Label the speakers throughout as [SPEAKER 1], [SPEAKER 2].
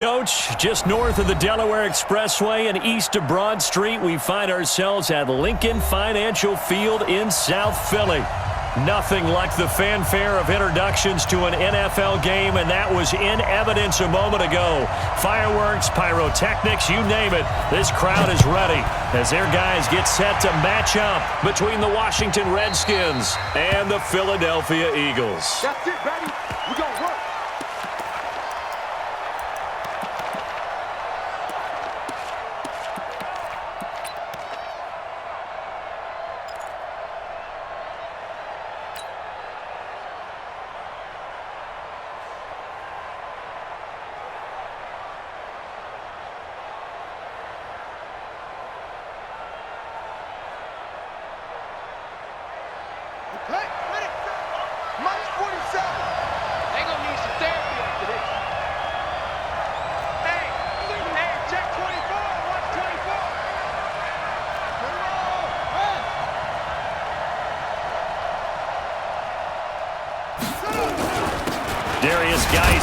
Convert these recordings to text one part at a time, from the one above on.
[SPEAKER 1] Coach, just north of the Delaware Expressway and east of Broad Street, we find ourselves at Lincoln Financial Field in South Philly. Nothing like the fanfare of introductions to an NFL game, and that was in evidence a moment ago. Fireworks, pyrotechnics, you name it. This crowd is ready as their guys get set to match up between the Washington Redskins and the Philadelphia Eagles.
[SPEAKER 2] That's it, baby. We're going to work.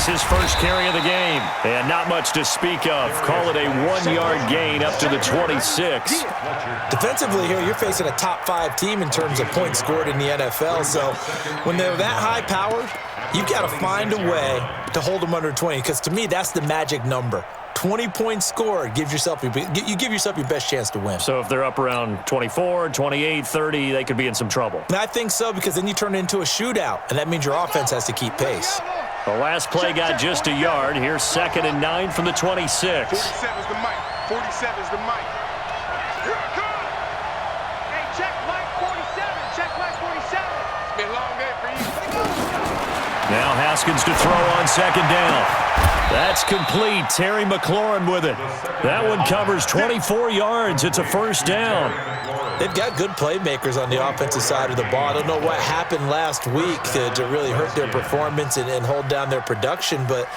[SPEAKER 1] His first carry of the game, and not much to speak of. Call it a 1-yard gain up to the 26.
[SPEAKER 3] Defensively here, you're facing a top 5 team in terms of points scored in the NFL, so when they're that high powered, you've got to find a way to hold them under 20, because to me, that's the magic number. 20 points scored, you give yourself your best chance to win.
[SPEAKER 1] So if they're up around 24, 28, 30, they could be in some trouble.
[SPEAKER 3] And I think so, because then you turn it into a shootout, and that means your offense has to keep pace.
[SPEAKER 1] The last play got just a yard. Here's 2nd and 9 from the 26.
[SPEAKER 2] 47 is the mic. 47 is the mic. Here it comes. Hey, check mic 47. Check mic 47. It's been a long day for you.
[SPEAKER 1] Now Haskins to throw on 2nd down. That's complete. Terry McLaurin with it. That one covers 24 yards. It's a first down.
[SPEAKER 3] They've got good playmakers on the offensive side of the ball. I don't know what happened last week to really hurt their performance and hold down their production, but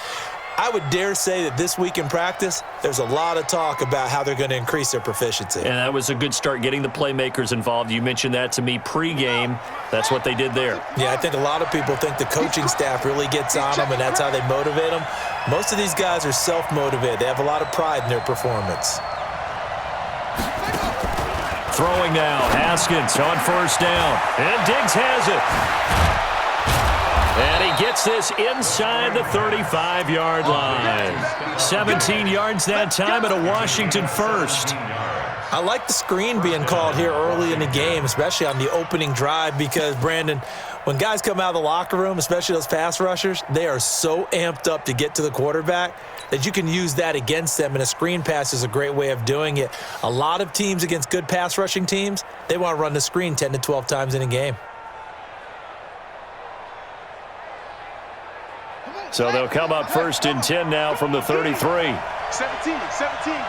[SPEAKER 3] I would dare say that this week in practice, there's a lot of talk about how they're going to increase their proficiency.
[SPEAKER 1] And that was a good start, getting the playmakers involved. You mentioned that to me pregame. That's what they did there.
[SPEAKER 3] Yeah, I think a lot of people think the coaching staff really gets on them, and that's how they motivate them. Most of these guys are self-motivated. They have a lot of pride in their performance.
[SPEAKER 1] Throwing now, Haskins on 1st down, and Diggs has it. And he gets this inside the 35-yard line. 17 yards that time and a Washington first.
[SPEAKER 3] I like the screen being called here early in the game, especially on the opening drive, because, Brandon, when guys come out of the locker room, especially those pass rushers, they are so amped up to get to the quarterback that you can use that against them, and a screen pass is a great way of doing it. A lot of teams against good pass rushing teams, they want to run the screen 10 to 12 times in a game.
[SPEAKER 1] So they'll come up 1st and 10 now from the 33.
[SPEAKER 2] 17,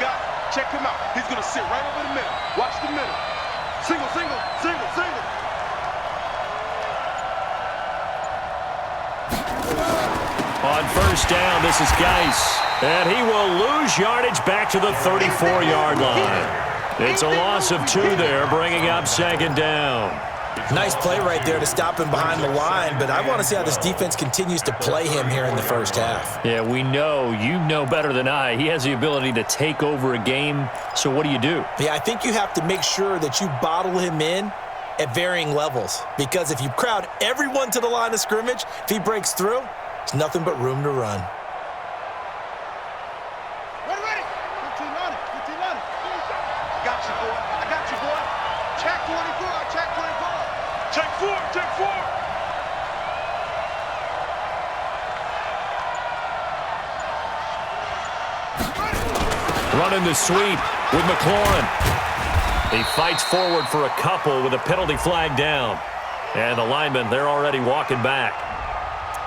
[SPEAKER 2] guys. Check him out. He's going to sit right over the middle. Watch the middle. Single, single, single, single.
[SPEAKER 1] On 1st down, this is Geis. And he will lose yardage back to the 34-yard line. It's a loss of 2 there, bringing up 2nd down.
[SPEAKER 3] Nice play right there to stop him behind the line, but I want to see how this defense continues to play him here in the first half.
[SPEAKER 1] Yeah, we know. You know better than I. He has the ability to take over a game, so what do you do?
[SPEAKER 3] Yeah, I think you have to make sure that you bottle him in at varying levels, because if you crowd everyone to the line of scrimmage, if he breaks through, it's nothing but room to run.
[SPEAKER 2] Ready. 15 on it. I got you, boy. Check 24. Check 24. Check 4. Check 4.
[SPEAKER 1] Running the sweep with McLaurin. He fights forward for a couple with a penalty flag down. And the linemen, they're already walking back.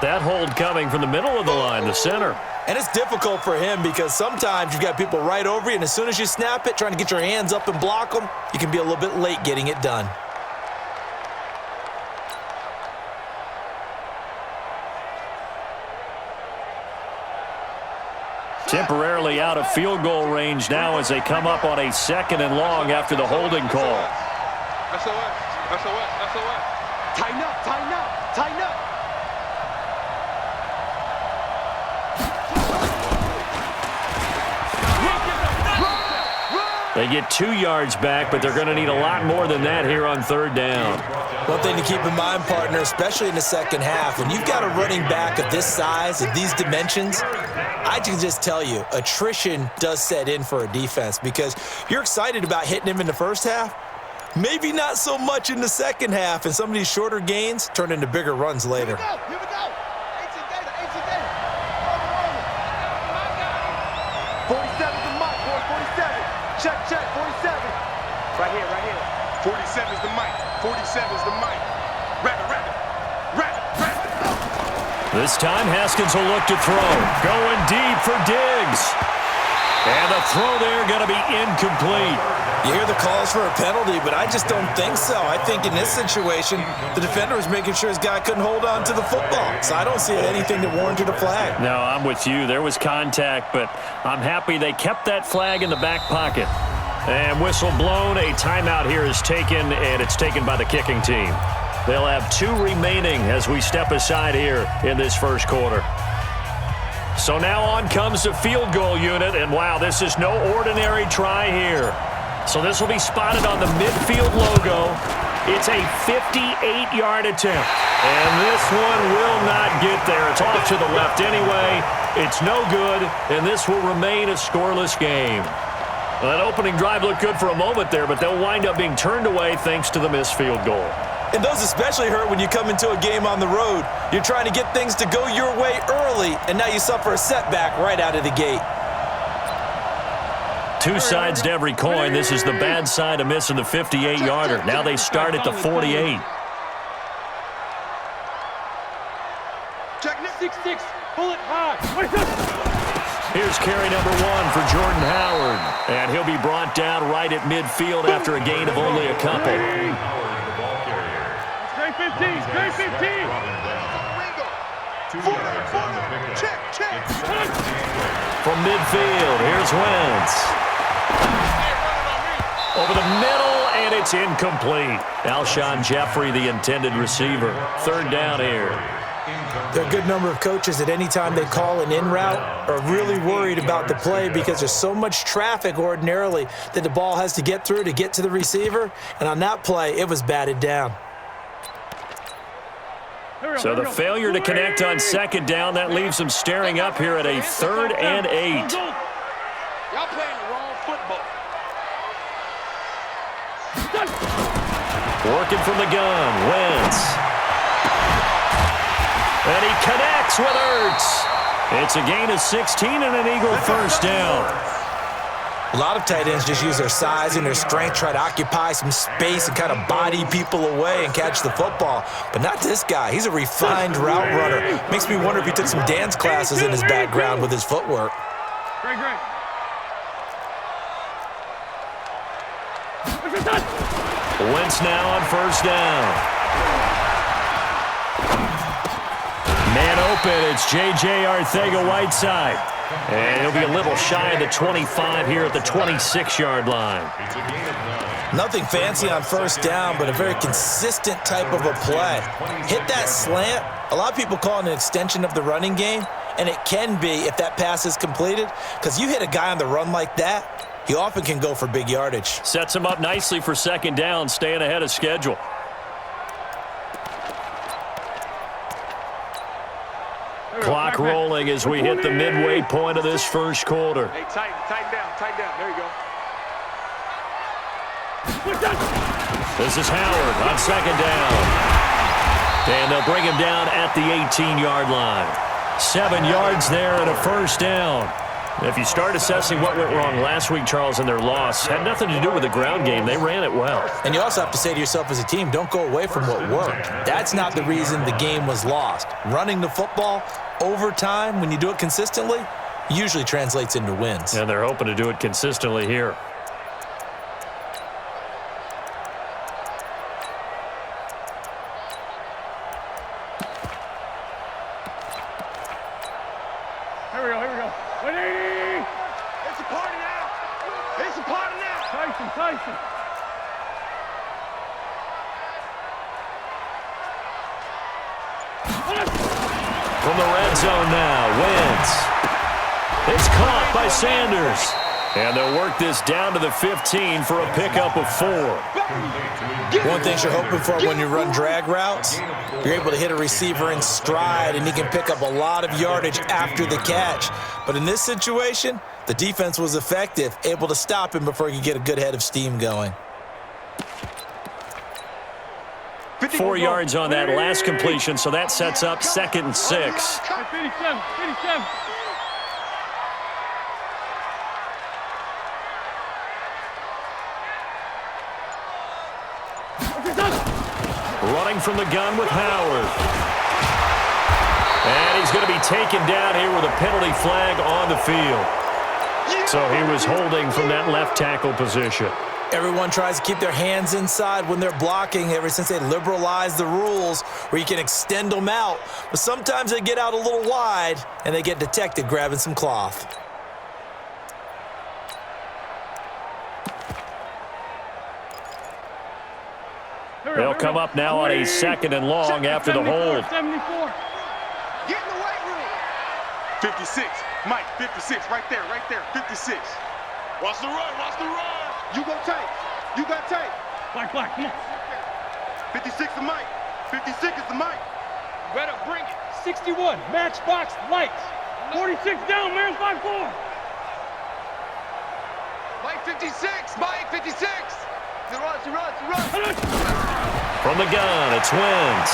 [SPEAKER 1] That hold coming from the middle of the line, the center.
[SPEAKER 3] And it's difficult for him because sometimes you've got people right over you, and as soon as you snap it, trying to get your hands up and block them, you can be a little bit late getting it done.
[SPEAKER 1] Temporarily out of field goal range now as they come up on a 2nd and long after the holding call.
[SPEAKER 2] SOS. Tighten up.
[SPEAKER 1] They get 2 yards back, but they're going to need a lot more than that here on 3rd down.
[SPEAKER 3] One thing to keep in mind, partner, especially in the second half, when you've got a running back of this size, of these dimensions, I can just tell you, attrition does set in for a defense because you're excited about hitting him in the first half, maybe not so much in the second half, and some of these shorter gains turn into bigger runs later.
[SPEAKER 2] Here we go. 47 is the mic, boy, 47. Check, 47. Right here. 47 is the mic. 47 is the mic. Rabbit.
[SPEAKER 1] This time, Haskins will look to throw. Going deep for Diggs. And the throw there going to be incomplete.
[SPEAKER 3] You hear the calls for a penalty, but I just don't think so. I think in this situation, the defender was making sure his guy couldn't hold on to the football. So I don't see anything that warranted a flag.
[SPEAKER 1] No, I'm with you. There was contact, but I'm happy they kept that flag in the back pocket. And whistle blown. A timeout here is taken, and it's taken by the kicking team. They'll have 2 remaining as we step aside here in this first quarter. So now on comes the field goal unit, and wow, this is no ordinary try here. So this will be spotted on the midfield logo. It's a 58-yard attempt, and this one will not get there. It's off to the left anyway. It's no good, and this will remain a scoreless game. Well, that opening drive looked good for a moment there, but they'll wind up being turned away thanks to the missed field goal.
[SPEAKER 3] And those especially hurt when you come into a game on the road. You're trying to get things to go your way early, and now you suffer a setback right out of the gate.
[SPEAKER 1] 2 sides to every coin. This is the bad side of missing the 58-yarder. Now they start at the 48.
[SPEAKER 2] Check 6-6. Pull it high.
[SPEAKER 1] Here's carry number 1 for Jordan Howard. And he'll be brought down right at midfield after a gain of only a couple.
[SPEAKER 2] Straight 15. Check.
[SPEAKER 1] From midfield, here's Wentz. Over the middle, and it's incomplete. Alshon Jeffrey, the intended receiver. 3rd down here.
[SPEAKER 3] There are a good number of coaches at any time they call an in route are really worried about the play because there's so much traffic ordinarily that the ball has to get through to get to the receiver. And on that play, it was batted down.
[SPEAKER 1] So the failure to connect on 2nd down, that leaves them staring up here at a 3rd and 8.
[SPEAKER 2] Y'all playing the wrong football.
[SPEAKER 1] Working from the gun, Wentz. And he connects with Ertz. It's a gain of 16 and an Eagle 1st down.
[SPEAKER 3] A lot of tight ends just use their size and their strength, try to occupy some space and kind of body people away and catch the football. But not this guy. He's a refined route runner. Makes me wonder if he took some dance classes in his background with his footwork.
[SPEAKER 2] Great.
[SPEAKER 1] Wentz now on 1st down. Man open, it's J.J. Arcega-Whiteside. And he'll be a little shy of the 25 here at the 26-yard line.
[SPEAKER 3] Nothing fancy on 1st down, but a very consistent type of a play. Hit that slant. A lot of people call it an extension of the running game, and it can be if that pass is completed, because you hit a guy on the run like that, he often can go for big yardage.
[SPEAKER 1] Sets him up nicely for 2nd down, staying ahead of schedule. Clock rolling as we hit the midway point of this first quarter.
[SPEAKER 2] Hey, tighten down. There you go.
[SPEAKER 1] This is Howard on 2nd down. And they'll bring him down at the 18-yard line. 7 yards there and a 1st down. If you start assessing what went wrong last week, Charles, in their loss, had nothing to do with the ground game. They ran it well.
[SPEAKER 3] And you also have to say to yourself as a team, don't go away from what worked. That's not the reason the game was lost. Running the football over time, when you do it consistently, usually translates into wins.
[SPEAKER 1] And they're hoping to do it consistently here.
[SPEAKER 2] Here we go. 180! It's a party now! Tyson!
[SPEAKER 1] From the red zone now, Wentz. It's caught by Sanders. And they'll work this down to the 15 for a pickup of 4.
[SPEAKER 3] One thing you're hoping for when you run drag routes, you're able to hit a receiver in stride, and he can pick up a lot of yardage after the catch. But in this situation, the defense was effective, able to stop him before he could get a good head of steam going.
[SPEAKER 1] 4 yards on that last completion, so that sets up 2nd and 6.
[SPEAKER 2] 57.
[SPEAKER 1] Running from the gun with Howard. And he's going to be taken down here with a penalty flag on the field. So he was holding from that left tackle position.
[SPEAKER 3] Everyone tries to keep their hands inside when they're blocking ever since they liberalized the rules where you can extend them out. But sometimes they get out a little wide and they get detected grabbing some cloth.
[SPEAKER 1] They'll come up now on a 2nd and long after the hold.
[SPEAKER 2] 74. Get in the weight room. 56. Mike, 56. Right there. 56. Watch the run. You go tight. You got tight. Black, come on. 56 is Mike. 56 is the Mike. Better bring it. 61. Matchbox lights. 46 down, man. 5-4. Mike 56. Mike 56. He runs.
[SPEAKER 1] From the gun, it's Wentz.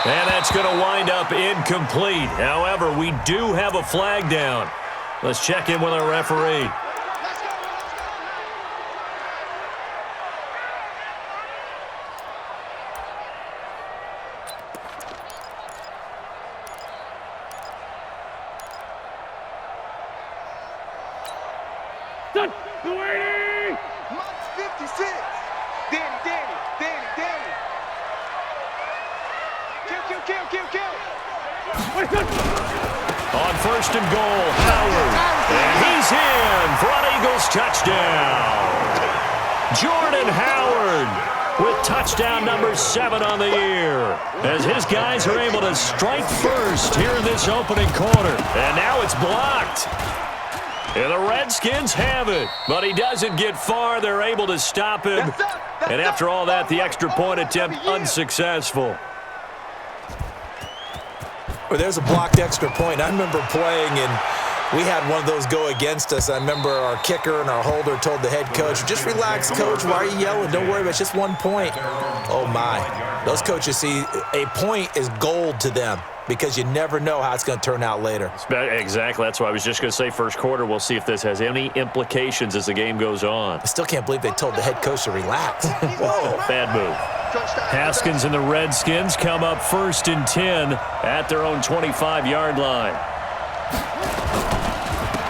[SPEAKER 1] And that's going to wind up incomplete. However, we do have a flag down. Let's check in with our referee.
[SPEAKER 2] Done. 56. Danny. Kill.
[SPEAKER 1] On 1st and goal, Howard. And he's in for an Eagles touchdown. Jordan Howard with touchdown number 7 on the year, as his guys are able to strike first here in this opening quarter. And now it's blocked. And the Redskins have it, but he doesn't get far. They're able to stop him. And after all that, the extra point attempt unsuccessful.
[SPEAKER 3] Well, there's a blocked extra point. I remember playing, and we had one of those go against us. I remember our kicker and our holder told the head coach, just relax, coach. Why are you yelling? Don't worry about it. It's just 1 point. Oh, my. Those coaches see a point is gold to them, because you never know how it's going to turn out later.
[SPEAKER 1] Exactly. That's why I was just going to say first quarter. We'll see if this has any implications as the game goes on.
[SPEAKER 3] I still can't believe they told the head coach to relax. Whoa.
[SPEAKER 1] Bad move. Haskins and the Redskins come up 1st and 10 at their own 25-yard line.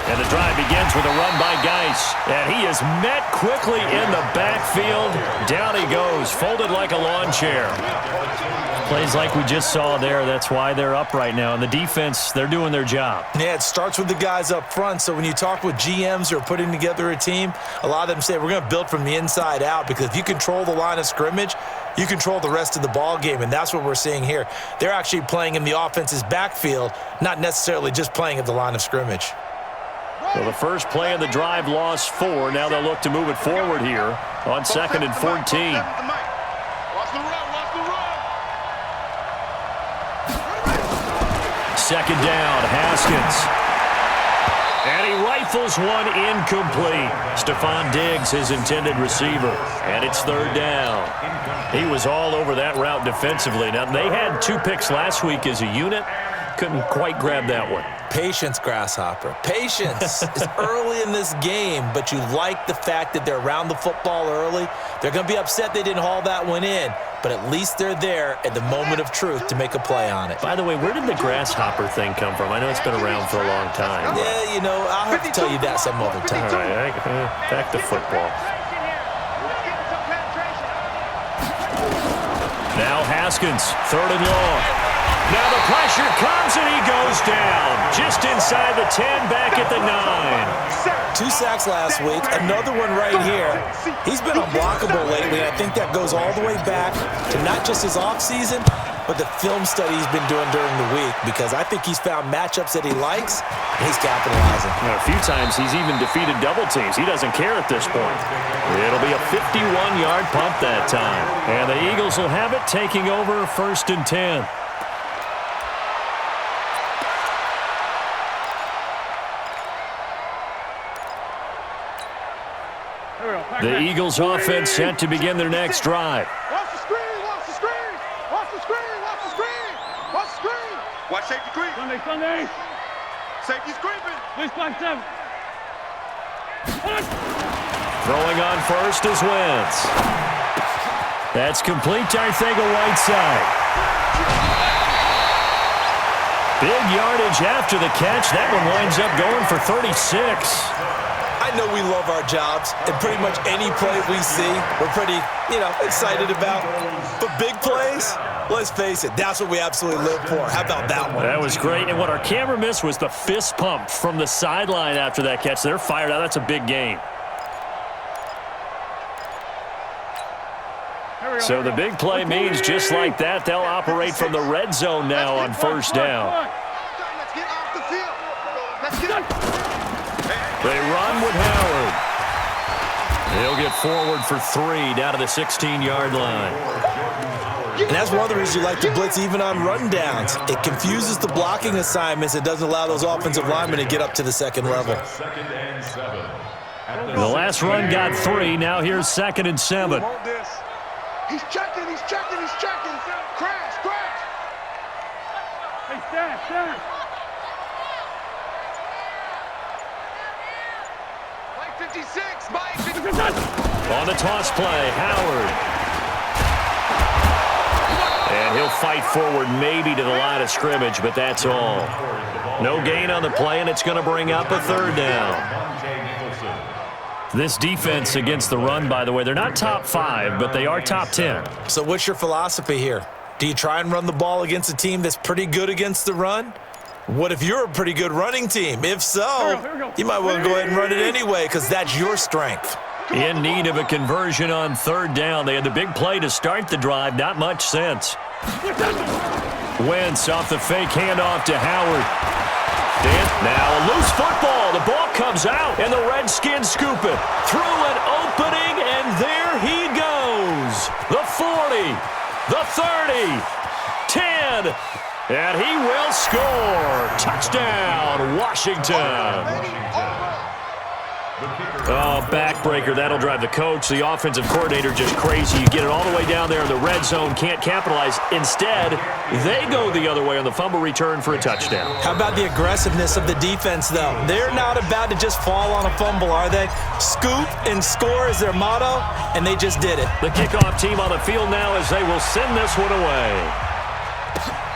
[SPEAKER 1] And the drive begins with a run by Geis. And he is met quickly in the backfield. Down he goes, folded like a lawn chair. Plays like we just saw there. That's why they're up right now. And the defense, they're doing their job.
[SPEAKER 3] Yeah, it starts with the guys up front. So when you talk with GMs who are putting together a team, a lot of them say we're going to build from the inside out, because if you control the line of scrimmage, you control the rest of the ball game, and that's what we're seeing here. They're actually playing in the offense's backfield, not necessarily just playing at the line of scrimmage.
[SPEAKER 1] Well, the first play of the drive lost 4. Now they'll look to move it forward here on 2nd and 14.
[SPEAKER 2] Watch the run.
[SPEAKER 1] 2nd down, Haskins. And he rifles one incomplete. Stephon Diggs, his intended receiver. And it's 3rd down. He was all over that route defensively. Now, they had 2 picks last week as a unit. Couldn't quite grab that one.
[SPEAKER 3] Patience, Grasshopper. Patience. It's early in this game, but you like the fact that they're around the football early. They're going to be upset they didn't haul that one in, but at least they're there at the moment of truth to make a play on it.
[SPEAKER 1] By the way, where did the Grasshopper thing come from? I know it's been around for a long time.
[SPEAKER 3] Yeah, you know, I'll have to tell you that some other time.
[SPEAKER 1] All right, back to football. Now Haskins, 3rd and long. Now the pressure comes, and he goes down. Just inside the 10, back at the 9.
[SPEAKER 3] 2 sacks last week, another one right here. He's been unblockable lately, and I think that goes all the way back to not just his offseason, but the film study he's been doing during the week, because I think he's found matchups that he likes, and he's capitalizing.
[SPEAKER 1] A few times he's even defeated double teams. He doesn't care at this point. It'll be a 51-yard punt that time. And the Eagles will have it, taking over 1st and 10. The Eagles offense set to begin their next drive.
[SPEAKER 2] Watch the screen, watch the screen, watch the screen, watch the screen, watch the screen. Watch safety creep.
[SPEAKER 4] Sunday.
[SPEAKER 2] Safety's creeping.
[SPEAKER 4] Please back 7.
[SPEAKER 1] Throwing on first is Wentz. That's complete to Arcega-Whiteside. Big yardage after the catch. That one winds up going for 36.
[SPEAKER 3] I know we love our jobs, and pretty much any play we see, we're pretty, excited about. But big plays, let's face it, that's what we absolutely live for. How about that one?
[SPEAKER 1] That was great, and what our camera missed was the fist pump from the sideline after that catch. They're fired out. That's a big game. So the big play means just like that, they'll operate from the red zone now on 1st down.
[SPEAKER 2] Let's get off the field. Let's get
[SPEAKER 1] They run with Howard. He'll get forward for 3 down to the 16-yard line.
[SPEAKER 3] And that's one of the reasons you like to blitz even on run downs. It confuses the blocking assignments. It doesn't allow those offensive linemen to get up to the second level.
[SPEAKER 1] The last run got 3. Now here's 2nd and 7.
[SPEAKER 2] He's checking, he's checking, he's checking. Crash, crash.
[SPEAKER 4] Hey, Stash.
[SPEAKER 2] Mike 56, Mike 56.
[SPEAKER 1] On the toss play, Howard. And he'll fight forward maybe to the line of scrimmage, but that's all. No gain on the play, and it's going to bring up a 3rd down. This defense against the run, by the way, they're not top 5, but they are top 10.
[SPEAKER 3] So what's your philosophy here? Do you try and run the ball against a team that's pretty good against the run? What if you're a pretty good running team? If so, you might want to go ahead and run it anyway, because that's your strength.
[SPEAKER 1] In need of a conversion on 3rd down. They had the big play to start the drive. Not much sense. Wentz off the fake handoff to Howard. Now a loose football. The ball comes out, and the Redskins scoop it. Through an opening, and there he goes. The 40, the 30, 10, and he will score. Touchdown, Washington. Oh, backbreaker. That'll drive the coach, the offensive coordinator, just crazy. You get it all the way down there in the red zone, can't capitalize. Instead, they go the other way on the fumble return for a touchdown.
[SPEAKER 3] How about the aggressiveness of the defense, though? They're not about to just fall on a fumble, are they? Scoop and score is their motto, and they just did it.
[SPEAKER 1] The kickoff team on the field now as they will send this one away.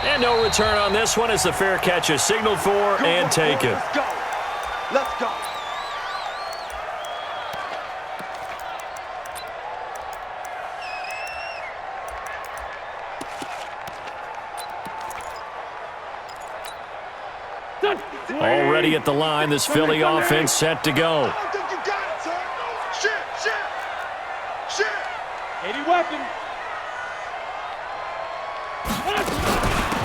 [SPEAKER 1] And no return on this one as the fair catch is signaled for and taken.
[SPEAKER 2] Let's go. Let's go.
[SPEAKER 1] Already at the line, this Philly offense set to go.
[SPEAKER 2] I don't think you got it, sir. Shit.
[SPEAKER 4] 80 weapon.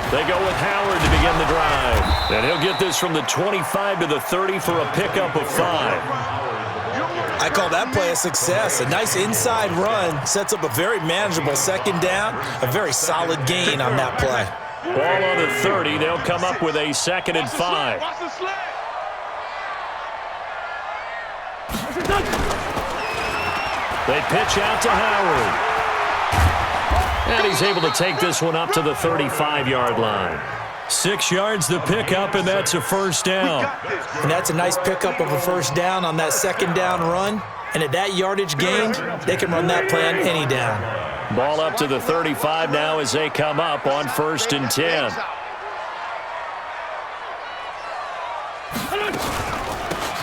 [SPEAKER 1] They go with Howard to begin the drive. And he'll get this from the 25 to the 30 for a pickup of 5.
[SPEAKER 3] I call that play a success. A nice inside run sets up a very manageable 2nd down, a very solid gain on that play.
[SPEAKER 1] Ball on the 30. They'll come up with a 2nd and 5.
[SPEAKER 2] Watch the sled.
[SPEAKER 1] They pitch out to Howard. And he's able to take this one up to the 35-yard line. 6 yards the pickup, and that's a 1st down.
[SPEAKER 3] And that's a nice pickup of a 1st down on that 2nd down run. And at that yardage gained, they can run that play on any down.
[SPEAKER 1] Ball up to the 35 now as they come up on 1st and 10.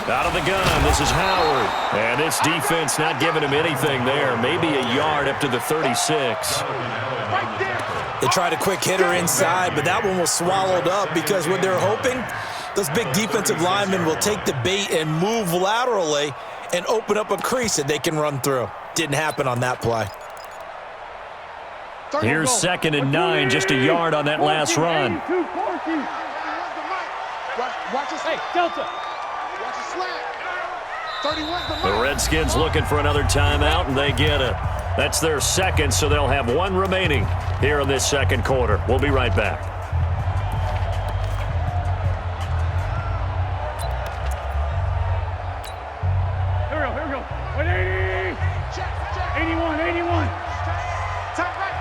[SPEAKER 1] Out of the gun, this is Howard. And this defense not giving him anything there. Maybe a yard up to the 36.
[SPEAKER 2] Right there.
[SPEAKER 3] They tried a quick hitter inside, but that one was swallowed up because what they're hoping, those big defensive linemen will take the bait and move laterally and open up a crease that they can run through. Didn't happen on that play.
[SPEAKER 1] Here's 2nd and 9, just a yard on that last run.
[SPEAKER 4] Watch this. Hey, Delta.
[SPEAKER 2] Watch the slant. 31's the
[SPEAKER 1] The
[SPEAKER 2] mic.
[SPEAKER 1] Redskins looking for another timeout, and they get it. That's their second, so they'll have one remaining here in this second quarter. We'll be right back.
[SPEAKER 4] Here we go. 180. 81.
[SPEAKER 2] Tight right.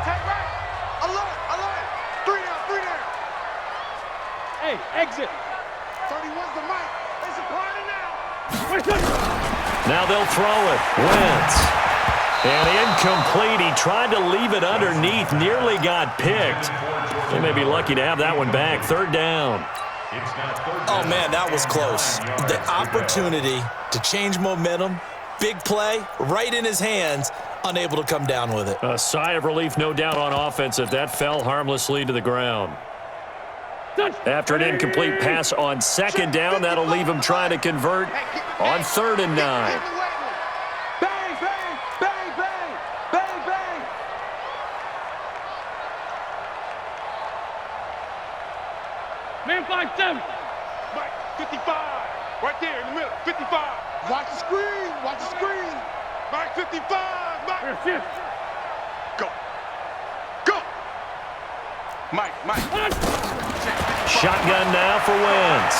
[SPEAKER 2] Alert. 3 down.
[SPEAKER 4] Hey, exit.
[SPEAKER 2] 31's the mic. It's a corner now.
[SPEAKER 4] Wait, good.
[SPEAKER 1] Now they'll throw it. Wentz. And incomplete. He tried to leave it underneath. Nearly got picked. They may be lucky to have that one back. 3rd down.
[SPEAKER 3] Oh, man, that was close. The opportunity to change momentum, big play, right in his hands, unable to come down with it.
[SPEAKER 1] A sigh of relief, no doubt, on offense if that fell harmlessly to the ground. After an incomplete pass on 2nd down, that'll leave him trying to convert on 3rd and 9.
[SPEAKER 2] Bang, bang, bang, bang, bang, bang.
[SPEAKER 4] Man 5-7.
[SPEAKER 2] Mike, 55. Right there in the middle. 55. Watch the screen. Mike, 55. Mike.
[SPEAKER 4] Here, shift.
[SPEAKER 2] Go. Mike.
[SPEAKER 1] Shotgun now for Wentz.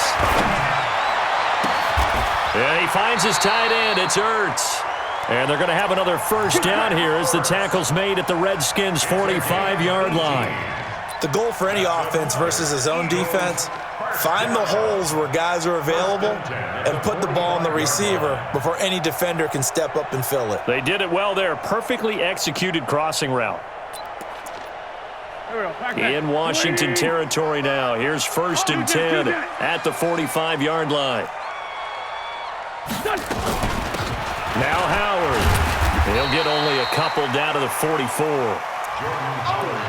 [SPEAKER 1] And he finds his tight end. It's Ertz. And they're going to have another first down here as the tackle's made at the Redskins' 45-yard line.
[SPEAKER 3] The goal for any offense versus his own defense, find the holes where guys are available and put the ball on the receiver before any defender can step up and fill it.
[SPEAKER 1] They did it well there. Perfectly executed crossing route.
[SPEAKER 4] Here we go. Back.
[SPEAKER 1] In Washington territory now. Here's 1st and 10 at the 45-yard line. Now Howard. He'll get only a couple down to the 44.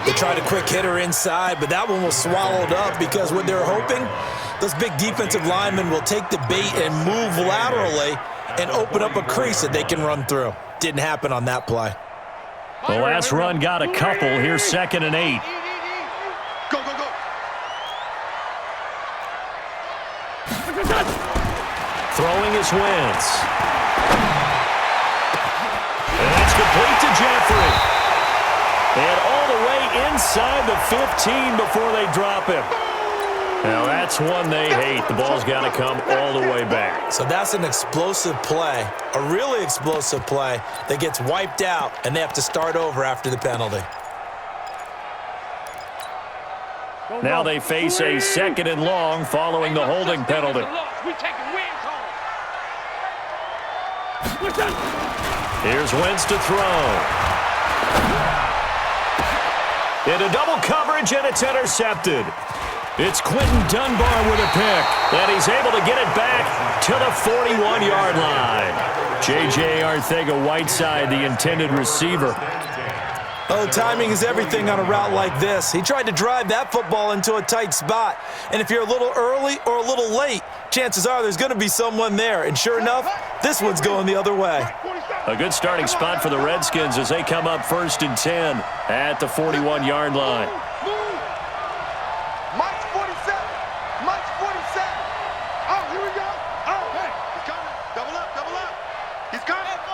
[SPEAKER 3] They tried a quick hitter inside, but that one was swallowed up because what they're hoping, those big defensive linemen will take the bait and move laterally and open up a crease that they can run through. Didn't happen on that play.
[SPEAKER 1] The last run got a couple. Here's 2nd and 8.
[SPEAKER 2] Go.
[SPEAKER 1] Throwing is Wentz. And it's complete to Jeffrey. And all the way inside the 15 before they drop him. Now that's one they hate. The ball's got to come all the way back.
[SPEAKER 3] So that's an explosive play, a really explosive play that gets wiped out, and they have to start over after the penalty.
[SPEAKER 1] Now they face a 2nd and long following the holding penalty.
[SPEAKER 4] We taking wins home.
[SPEAKER 1] Here's Wentz to throw. Into double coverage, and it's intercepted. It's Quentin Dunbar with a pick, and he's able to get it back to the 41-yard line. J.J. Arcega-Whiteside, the intended receiver.
[SPEAKER 3] Oh, timing is everything on a route like this. He tried to drive that football into a tight spot. And if you're a little early or a little late, chances are there's going to be someone there. And sure enough, this one's going the other way.
[SPEAKER 1] A good starting spot for the Redskins as they come up 1st and 10 at the 41-yard line.
[SPEAKER 2] Mike's 47. Oh, here we go. Oh, hey, he's coming. Double up. He's coming. Echo.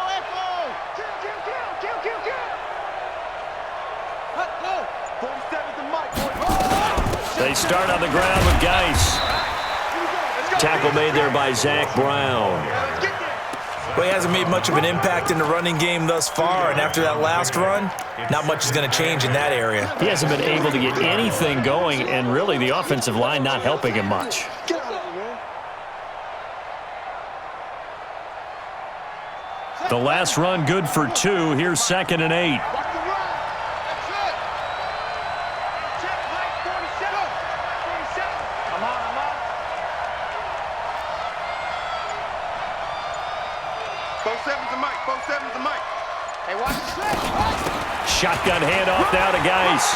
[SPEAKER 2] Kill. Let's go. 47 to Mike.
[SPEAKER 1] They start on the ground with Geis. Tackle made there by Zach Brown.
[SPEAKER 3] Well, he hasn't made much of an impact in the running game thus far, and after that last run, not much is going to change in that area.
[SPEAKER 1] He hasn't been able to get anything going, and really the offensive line not helping him much. The last run good for 2. Here's 2nd and 8. Shotgun handoff now to Geis.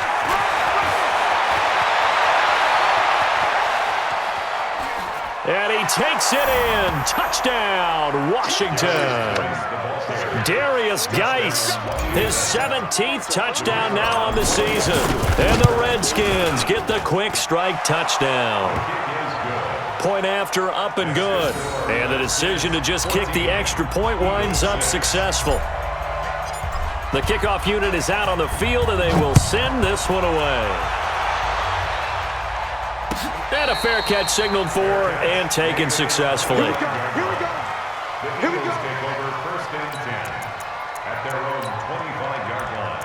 [SPEAKER 1] And he takes it in. Touchdown, Washington. Darius Geis, his 17th touchdown now on the season. And the Redskins get the quick strike touchdown. Point after, up and good. And the decision to just kick the extra point winds up successful. The kickoff unit is out on the field, and they will send this one away. And a fair catch signaled for and taken successfully.
[SPEAKER 2] Here we go. Here we go.
[SPEAKER 5] Take over 1st and 10 at their own 25-yard line.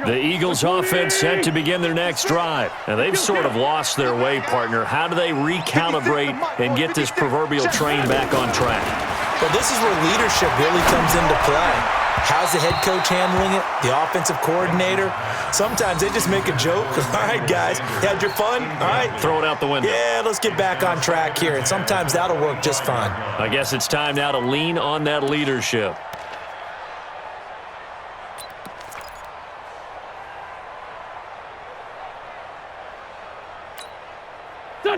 [SPEAKER 1] The Eagles offense set to begin their next drive. And they've sort of lost their way, partner. How do they recalibrate and get this proverbial train back on track?
[SPEAKER 3] Well, this is where leadership really comes into play. How's the head coach handling it? The offensive coordinator? Sometimes they just make a joke. All right, guys, you had your fun? All right.
[SPEAKER 1] Throw it out the window.
[SPEAKER 3] Yeah, let's get back on track here. And sometimes that'll work just fine.
[SPEAKER 1] I guess it's time now to lean on that leadership.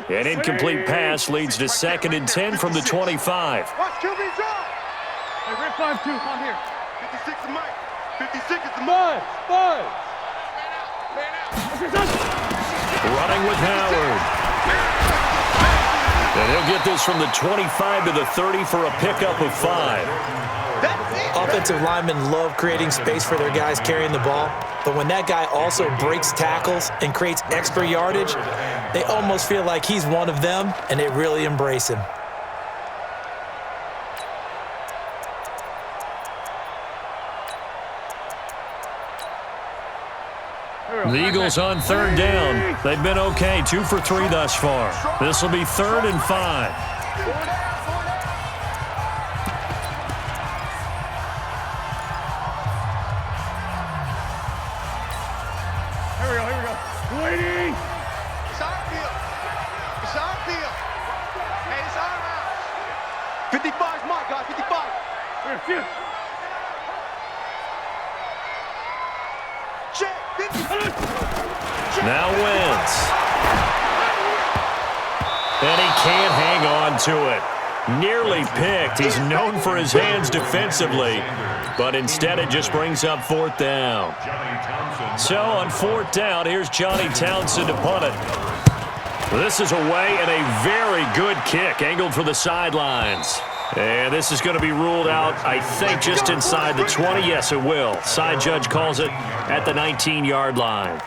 [SPEAKER 1] An incomplete pass leads to 2nd and 10 from the 25.
[SPEAKER 2] Watch QB drive.
[SPEAKER 4] Hey, Red 5-2, come here.
[SPEAKER 2] 56 is Mike. 56 is the
[SPEAKER 4] Buzz, Buzz.
[SPEAKER 1] Running with Howard. And he'll get this from the 25 to the 30 for a pickup of 5.
[SPEAKER 3] Offensive linemen love creating space for their guys carrying the ball, but when that guy also breaks tackles and creates extra yardage, they almost feel like he's one of them, and they really embrace him.
[SPEAKER 1] The Eagles on 3rd down. They've been okay, 2 for 3 thus far. This will be 3rd and 5.
[SPEAKER 4] Waiting.
[SPEAKER 2] It's our field. It's our field. Hey, it's our house. 55 is my guy. 55.
[SPEAKER 4] Here.
[SPEAKER 2] Check. 50.
[SPEAKER 1] Now Wentz. And he can't hang on to it. Nearly picked. He's known for his hands defensively, but instead it just brings up 4th down. So on 4th down, here's Johnny Townsend to punt it. This is away and a very good kick, angled for the sidelines. And this is going to be ruled out, I think, just inside the 20. Yes, it will. Side judge calls it at the 19-yard line.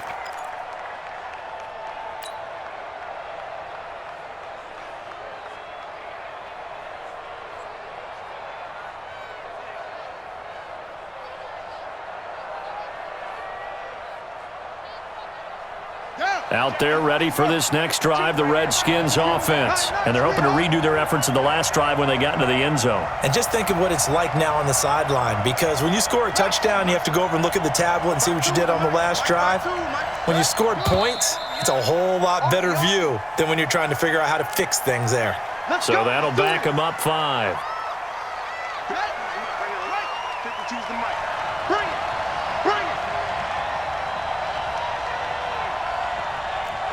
[SPEAKER 1] Out there ready for this next drive, the Redskins offense. And they're hoping to redo their efforts in the last drive when they got into the end zone.
[SPEAKER 3] And just think of what it's like now on the sideline, because when you score a touchdown, you have to go over and look at the tablet and see what you did on the last drive. When you scored points, it's a whole lot better view than when you're trying to figure out how to fix things there.
[SPEAKER 1] So that'll back them up 5.
[SPEAKER 2] 52 is the Mike. Bring it. Bring it.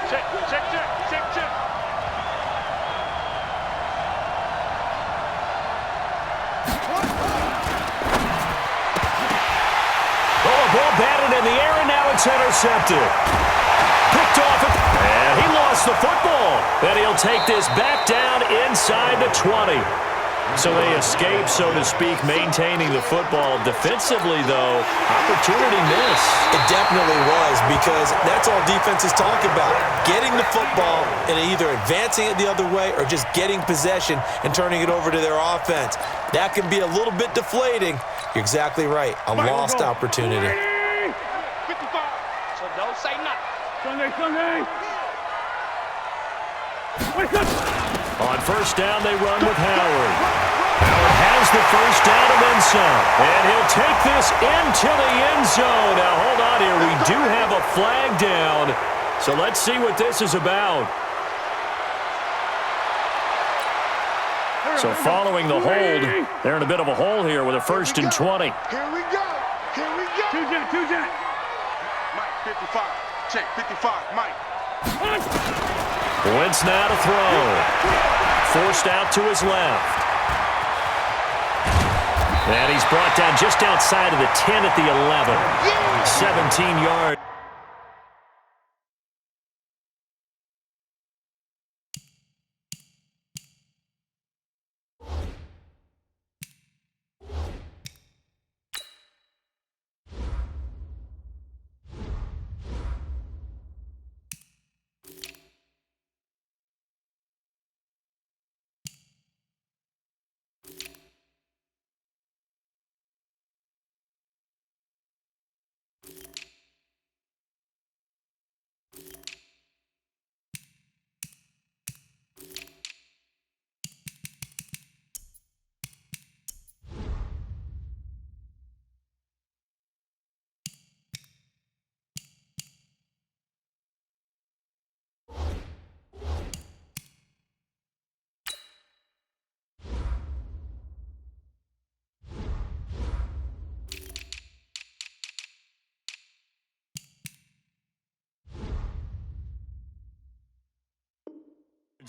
[SPEAKER 4] Check.
[SPEAKER 1] Ball batted in the air, and now it's intercepted. Picked off, and he lost the football. And he'll take this back down inside the 20. So they escape, so to speak, maintaining the football. Defensively, though, opportunity miss.
[SPEAKER 3] It definitely was, because that's all defenses talk about, getting the football and either advancing it the other way or just getting possession and turning it over to their offense. That can be a little bit deflating. You're exactly right. A lost opportunity.
[SPEAKER 2] 55.
[SPEAKER 4] So don't say nothing. Sunday. Wake up.
[SPEAKER 1] On 1st down, they run with Howard. Howard has the 1st down and then some. And he'll take this into the end zone. Now, hold on here. We do have a flag down. So let's see what this is about. So following the hold, they're in a bit of a hole here with a 1st and 20.
[SPEAKER 2] Here we go. Here we go.
[SPEAKER 4] Two jet.
[SPEAKER 2] Mike, 55. Check, 55. Mike.
[SPEAKER 1] Wentz now to throw. Forced out to his left. And he's brought down just outside of the 10 at the 11. 17 yards.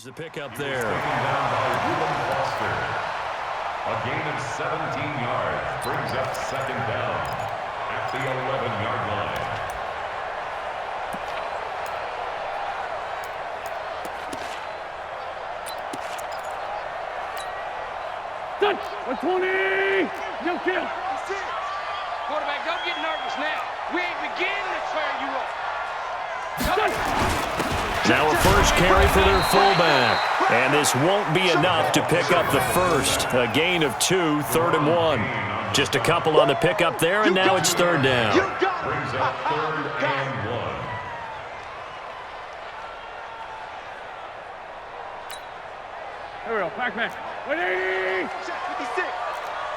[SPEAKER 1] The pickup there.
[SPEAKER 5] Taken down by Wk14. A gain of 17 yards brings up 2nd down at the 11-yard line.
[SPEAKER 4] Touch. 120. No kill.
[SPEAKER 6] Quarterback, don't get nervous now. We ain't beginning to tear you up.
[SPEAKER 1] Now a first carry for their fullback. And this won't be enough to pick up the first. A gain of 2, 3rd and 1. Just a couple on the pickup there, and now it's 3rd down.
[SPEAKER 5] Brings up 3rd and 1.
[SPEAKER 4] Here we go. Back. 180.
[SPEAKER 2] 56.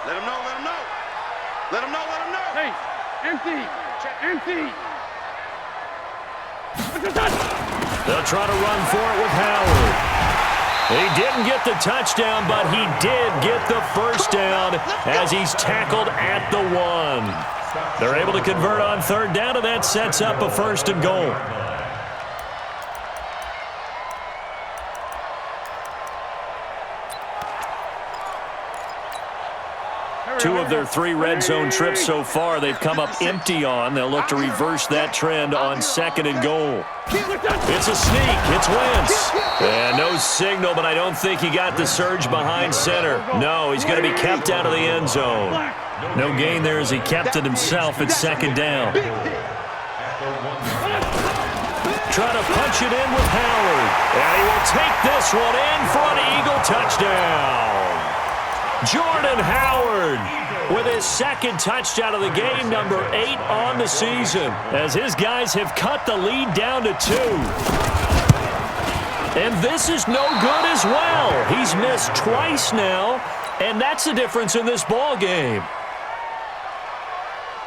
[SPEAKER 2] Let him know. Let him know.
[SPEAKER 4] Hey, empty.
[SPEAKER 1] They'll try to run for it with Howard. He didn't get the touchdown, but he did get the first down as he's tackled at the 1. They're able to convert on 3rd down, and that sets up a 1st and goal. Two of their 3 red zone trips so far, they've come up empty on. They'll look to reverse that trend on 2nd and goal. It's a sneak. It's Wentz. And no signal, but I don't think he got the surge behind center. No, he's going to be kept out of the end zone. No gain there as he kept it himself at 2nd down. Trying to punch it in with Howard. And he will take this one in for an Eagle touchdown. Jordan Howard with his 2nd touchdown of the game, number 8 on the season, as his guys have cut the lead down to 2. And this is no good as well. He's missed twice now, and that's the difference in this ball game.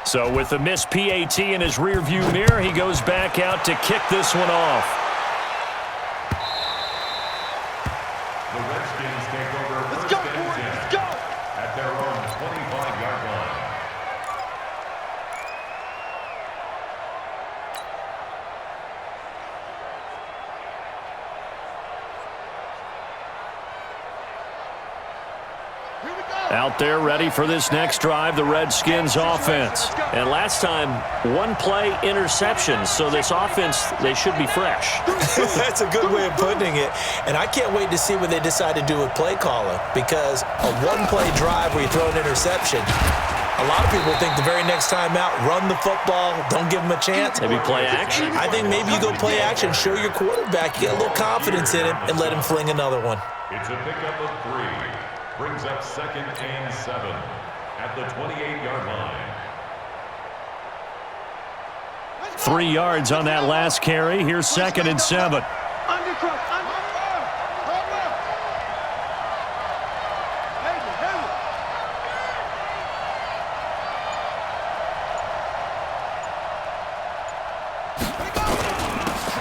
[SPEAKER 1] So with the missed PAT in his rearview mirror, he goes back out to kick this one off.
[SPEAKER 5] The Redskins take over 1st and 10 at their own 25-yard line.
[SPEAKER 1] Out there ready for this next drive, the Redskins offense. And last time, 1-play interception, so this offense, they should be fresh.
[SPEAKER 3] That's a good way of putting it. And I can't wait to see what they decide to do with play calling, because a 1-play drive where you throw an interception, a lot of people think the very next time out, run the football, don't give them a chance.
[SPEAKER 1] Maybe play action.
[SPEAKER 3] I think maybe you go play action, show your quarterback, you get a little confidence in him, and let him fling another one.
[SPEAKER 5] It's a pickup of 3. Brings up 2nd and 7 at the 28-yard line.
[SPEAKER 1] 3 yards on that last carry. Here's 2nd and 7.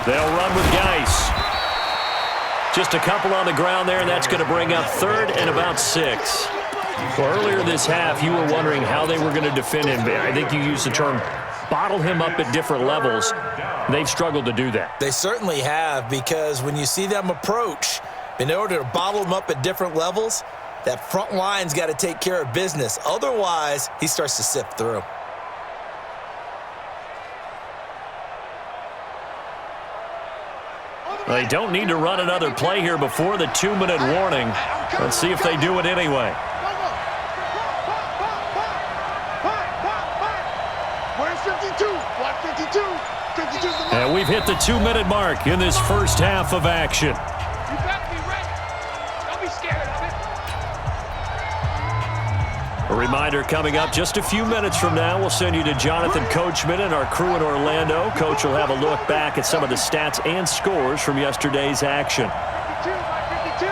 [SPEAKER 1] They'll run with Geis. Just a couple on the ground there, and that's going to bring up 3rd and about 6. Well, earlier this half, you were wondering how they were going to defend him. I think you used the term bottle him up at different levels. They've struggled to do that.
[SPEAKER 3] They certainly have, because when you see them approach, in order to bottle him up at different levels, that front line's got to take care of business. Otherwise, he starts to sift through.
[SPEAKER 1] They don't need to run another play here before the 2-minute warning. Let's see if they do it anyway.
[SPEAKER 2] Where's 52? Watch 52. 52's the mark.
[SPEAKER 1] And we've hit the 2-minute mark in this first half of action.
[SPEAKER 6] You better be ready. Don't be scared of it.
[SPEAKER 1] A reminder coming up just a few minutes from now. We'll send you to Jonathan Coachman and our crew in Orlando. Coach will have a look back at some of the stats and scores from yesterday's action.
[SPEAKER 2] 52, watch 52.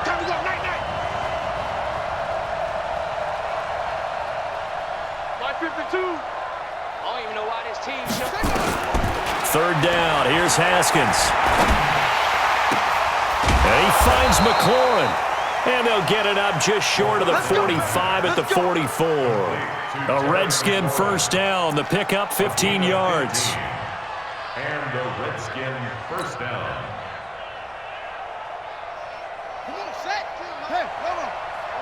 [SPEAKER 2] Time to go, night-night.
[SPEAKER 6] Watch 52. I don't even know why this team should.
[SPEAKER 1] 3rd down. Here's Haskins. And he finds McLaurin. And they'll get it up just short of the 45 at the 44. A Redskin first down. The pickup 15 yards.
[SPEAKER 5] And the Redskin first down.
[SPEAKER 2] Come on, set. Hey, come on.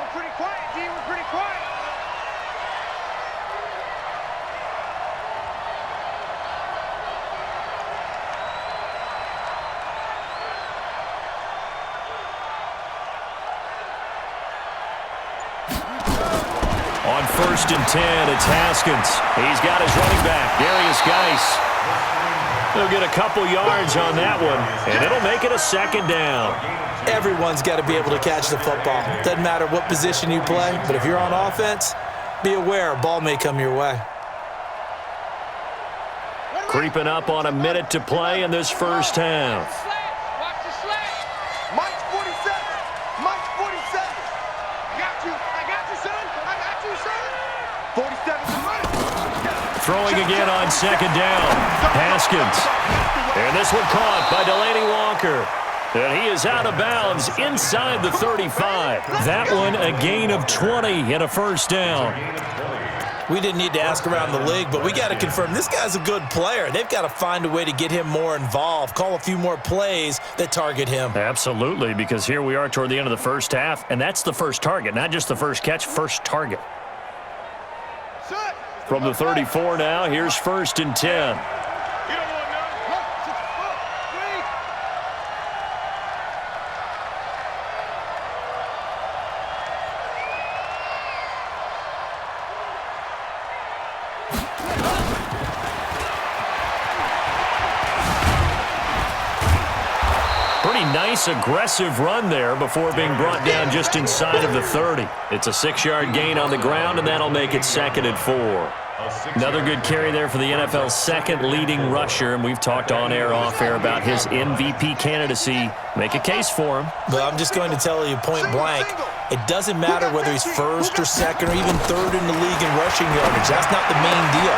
[SPEAKER 2] We're pretty quiet, G. We're pretty quiet.
[SPEAKER 1] On 1st and 10, it's Haskins. He's got his running back, Darius Geis. They'll get a couple yards on that one, and it'll make it a 2nd down.
[SPEAKER 3] Everyone's got to be able to catch the football. Doesn't matter what position you play, but if you're on offense, be aware a ball may come your way.
[SPEAKER 1] Creeping up on a minute to play in this first half.
[SPEAKER 6] Watch the slash.
[SPEAKER 2] Mike's 47. Mike's 47. I got you, son. I got you, son. 47's the running.
[SPEAKER 1] Throwing again on 2nd down. Haskins. And this one caught by Delaney Walker. And he is out of bounds inside the 35. That one a gain of 20 and a first down.
[SPEAKER 3] We didn't need to ask around the league, but we got to confirm this guy's a good player. They've got to find a way to get him more involved, call a few more plays that target him.
[SPEAKER 1] Absolutely, because here we are toward the end of the first half, and that's the first target, not just the first catch, first target. From the 34 now, here's 1st and 10. Nice aggressive run there before being brought down just inside of the 30. It's a 6-yard gain on the ground, and that'll make it 2nd and 4. Another good carry there for the NFL's 2nd leading rusher, and we've talked on air, off air about his MVP candidacy. Make a case for him.
[SPEAKER 3] But I'm just going to tell you point blank, it doesn't matter whether he's 1st or 2nd or even 3rd in the league in rushing yardage. That's not the main deal.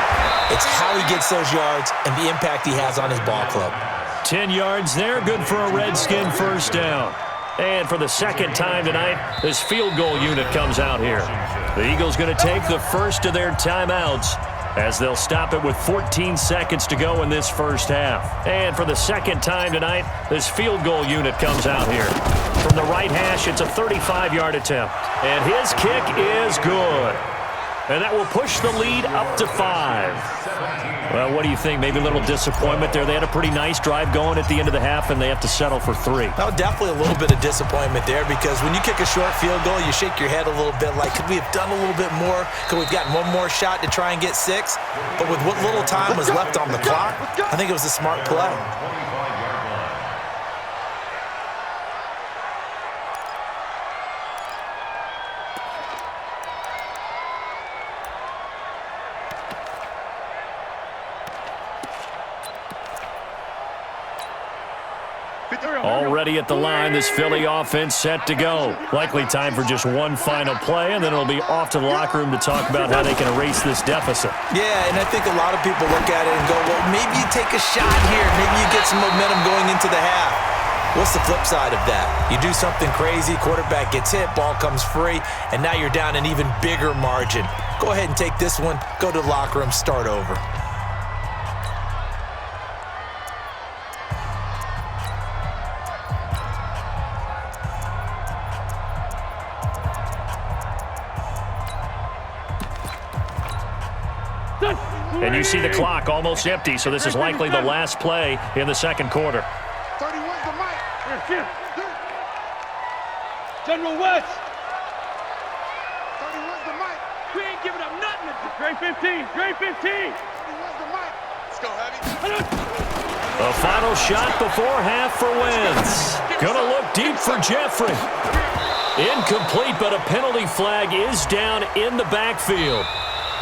[SPEAKER 3] It's how he gets those yards and the impact he has on his ball club.
[SPEAKER 1] 10 yards there, good for a Redskin first down. And for the 2nd time tonight, this field goal unit comes out here. The Eagles going to take the first of their timeouts as they'll stop it with 14 seconds to go in this first half. And for the 2nd time tonight, this field goal unit comes out here. From the right hash, it's a 35-yard attempt. And his kick is good. And that will push the lead up to 5. Well, what do you think? Maybe a little disappointment there. They had a pretty nice drive going at the end of the half, and they have to settle for 3.
[SPEAKER 3] No, definitely a little bit of disappointment there, because when you kick a short field goal, you shake your head a little bit like, could we have done a little bit more? Could we have gotten one more shot to try and get 6? But with what little time was left on the clock, I think it was a smart play.
[SPEAKER 1] Already at the line, this Philly offense set to go. Likely time for just one final play, and then it'll be off to the locker room to talk about how they can erase this deficit.
[SPEAKER 3] Yeah, and I think a lot of people look at it and go, well, maybe you take a shot here. Maybe you get some momentum going into the half. What's the flip side of that? You do something crazy, quarterback gets hit, ball comes free, and now you're down an even bigger margin. Go ahead and take this one, go to the locker room, start over.
[SPEAKER 1] And you see the clock almost empty, so this is likely the last play in the second quarter.
[SPEAKER 2] 31's the mic.
[SPEAKER 4] Here, General West.
[SPEAKER 2] 31's the mic.
[SPEAKER 6] We ain't giving up nothing.
[SPEAKER 4] Grade 15. Grade 15.
[SPEAKER 2] 31's the mic. Let's go, Heavy.
[SPEAKER 1] A final shot before half for Wentz. Gonna look deep for Jeffrey. Incomplete, but a penalty flag is down in the backfield.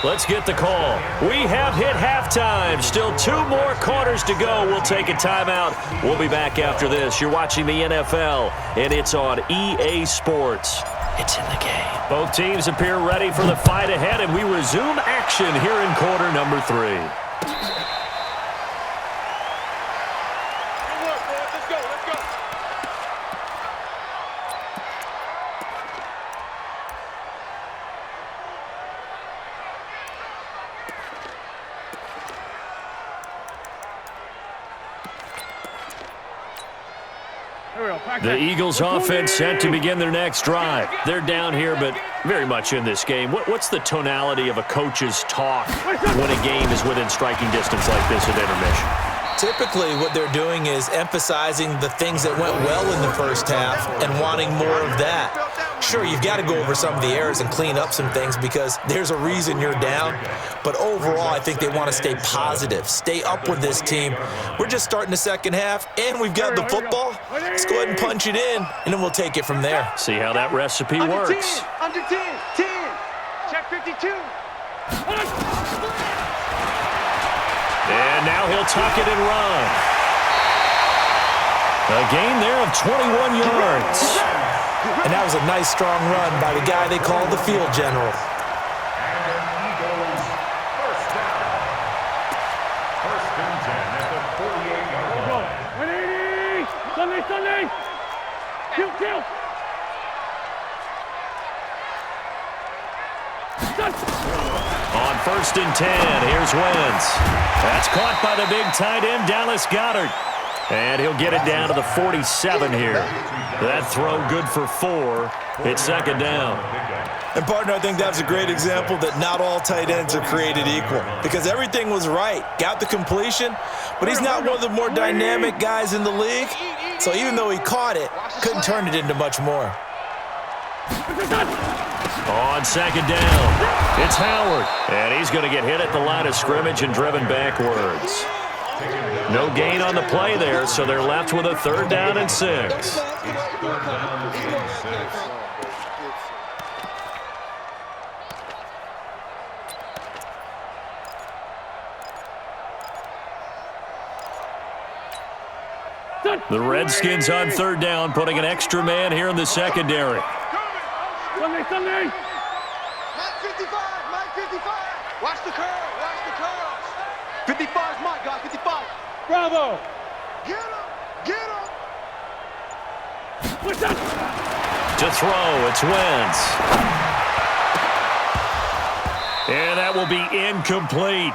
[SPEAKER 1] Let's get the call. We have hit halftime. Still 2 more quarters to go. We'll take a timeout. We'll be back after this. You're watching the NFL, and it's on EA Sports. It's in the game. Both teams appear ready for the fight ahead, and we resume action here in quarter number 3.
[SPEAKER 2] Good work, boys. Let's go. Let's go.
[SPEAKER 1] The Eagles offense set to begin their next drive. They're down here, but very much in this game. What's the tonality of a coach's talk when a game is within striking distance like this at intermission?
[SPEAKER 3] Typically, what they're doing is emphasizing the things that went well in the first half and wanting more of that. Sure, you've got to go over some of the errors and clean up some things because there's a reason you're down. But overall, I think they want to stay positive, stay up with this team. We're just starting the second half, and we've got the football. Let's go ahead and punch it in, and then we'll take it from there.
[SPEAKER 1] See how that recipe
[SPEAKER 6] Under
[SPEAKER 1] works.
[SPEAKER 6] 10. Under 10. 10. Check 52.
[SPEAKER 1] And now he'll tuck it and run. A gain there of 21 yards.
[SPEAKER 3] And that was a nice, strong run by the guy they call the field general.
[SPEAKER 5] And an Eagles first down. First and 10 at the 48-yard line.
[SPEAKER 4] 180. Sunday. Kill.
[SPEAKER 1] On first and 10, here's Wentz. That's caught by the big tight end, Dallas Goedert. And he'll get it down to the 47 here. That throw good for 4. It's second down.
[SPEAKER 3] And, partner, I think that's a great example that not all tight ends are created equal because everything was right. Got the completion, but he's not one of the more dynamic guys in the league. So even though he caught it, couldn't turn it into much more.
[SPEAKER 1] On second down, it's Howard. And he's going to get hit at the line of scrimmage and driven backwards. No gain on the play there, so they're left with a 3rd down and 6.
[SPEAKER 5] It's 3rd down and 6.
[SPEAKER 1] The Redskins on 3rd down, putting an extra man here in the secondary.
[SPEAKER 4] Sunday.
[SPEAKER 6] Mike 55. Mike 55. Watch the curl. Watch the curls. 55's Mike, guys. 55.
[SPEAKER 4] Bravo.
[SPEAKER 2] Get him. Get him.
[SPEAKER 4] What's that?
[SPEAKER 1] To throw, it's Wentz. And that will be incomplete.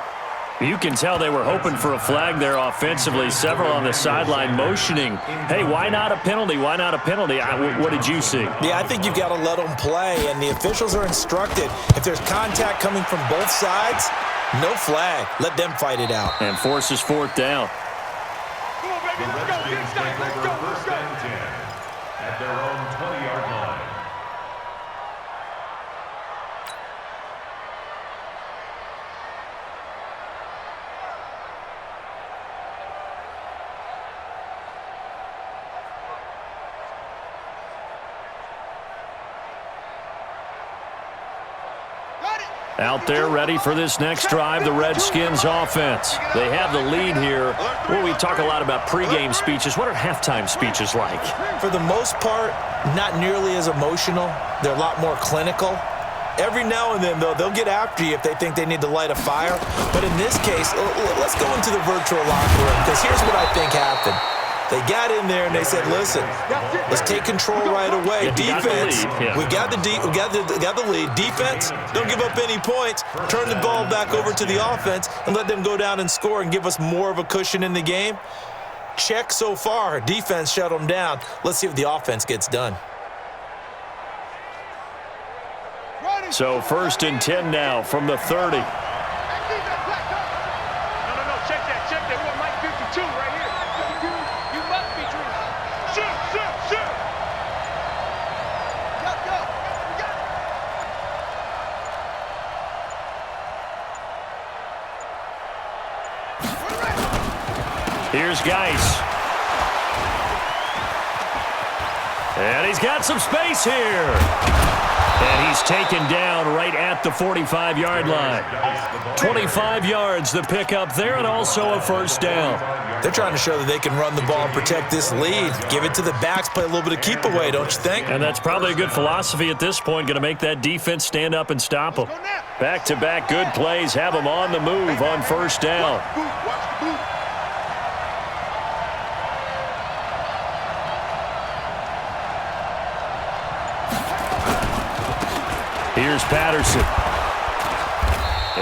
[SPEAKER 1] You can tell they were hoping for a flag there offensively. Several on the sideline motioning, hey, why not a penalty? Why not a penalty? What did you see?
[SPEAKER 3] Yeah, I think you've got to let them play, and the officials are instructed. If there's contact coming from both sides, no flag. Let them fight it out.
[SPEAKER 1] And forces 4th down.
[SPEAKER 2] Come on, baby.
[SPEAKER 5] The
[SPEAKER 2] Let's go. Get
[SPEAKER 5] Redskins
[SPEAKER 2] it done.
[SPEAKER 5] take
[SPEAKER 2] Let's
[SPEAKER 5] over
[SPEAKER 2] go. Let's
[SPEAKER 5] first
[SPEAKER 2] go.
[SPEAKER 5] and 10 at their own 20-yard line.
[SPEAKER 1] Out there ready for this next drive, the Redskins offense. They have the lead here. Well, we talk a lot about pregame speeches. What are halftime speeches like?
[SPEAKER 3] For the most part, not nearly as emotional. They're a lot more clinical. Every now and then, though, they'll get after you if they think they need to light a fire. But in this case, let's go into the virtual locker room because here's what I think happened. They got in there and they said, listen, let's take control right away. Defense, we got the lead. Defense, don't give up any points. Turn the ball back over to the offense and let them go down and score and give us more of a cushion in the game. Check so far. Defense shut them down. Let's see if the offense gets done.
[SPEAKER 1] So 1st and 10 now from the 30.
[SPEAKER 2] No, check that. We want Mike 52 right here. 52, you must be dreaming. Shoot. Go.
[SPEAKER 1] Here's Geis. And he's got some space here. And he's taken down right at the 45-yard line. 25 yards the pickup there, and also a first down.
[SPEAKER 3] They're trying to show that they can run the ball and protect this lead. Give it to the backs, play a little bit of keep away, don't you think?
[SPEAKER 1] And that's probably a good philosophy at this point, going to make that defense stand up and stop them. Back-to-back good plays, have them on the move on first down. Here's Patterson.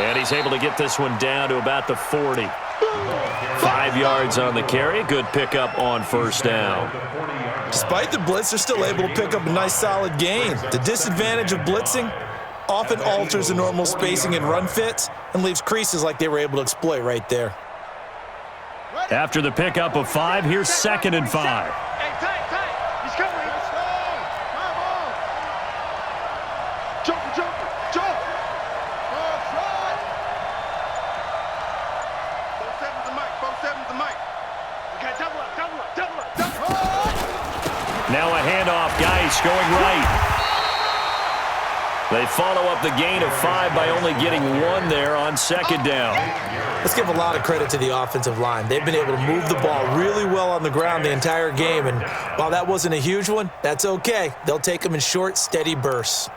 [SPEAKER 1] And he's able to get this one down to about the 40. 5 yards on the carry. Good pickup on first down.
[SPEAKER 3] Despite the blitz, they're still able to pick up a nice, solid gain. The disadvantage of blitzing often alters the normal spacing and run fits and leaves creases like they were able to exploit right there.
[SPEAKER 1] After the pickup of 5, here's 2nd and 5.
[SPEAKER 2] Hey, tight. He's coming. Jump. Both seven to Mike. We got double up.
[SPEAKER 1] Now a handoff. Geis going right. They follow up the gain of 5 by only getting 1 there on 2nd down.
[SPEAKER 3] Let's give a lot of credit to the offensive line. They've been able to move the ball really well on the ground the entire game, and while that wasn't a huge one, that's okay. They'll take them in short, steady bursts.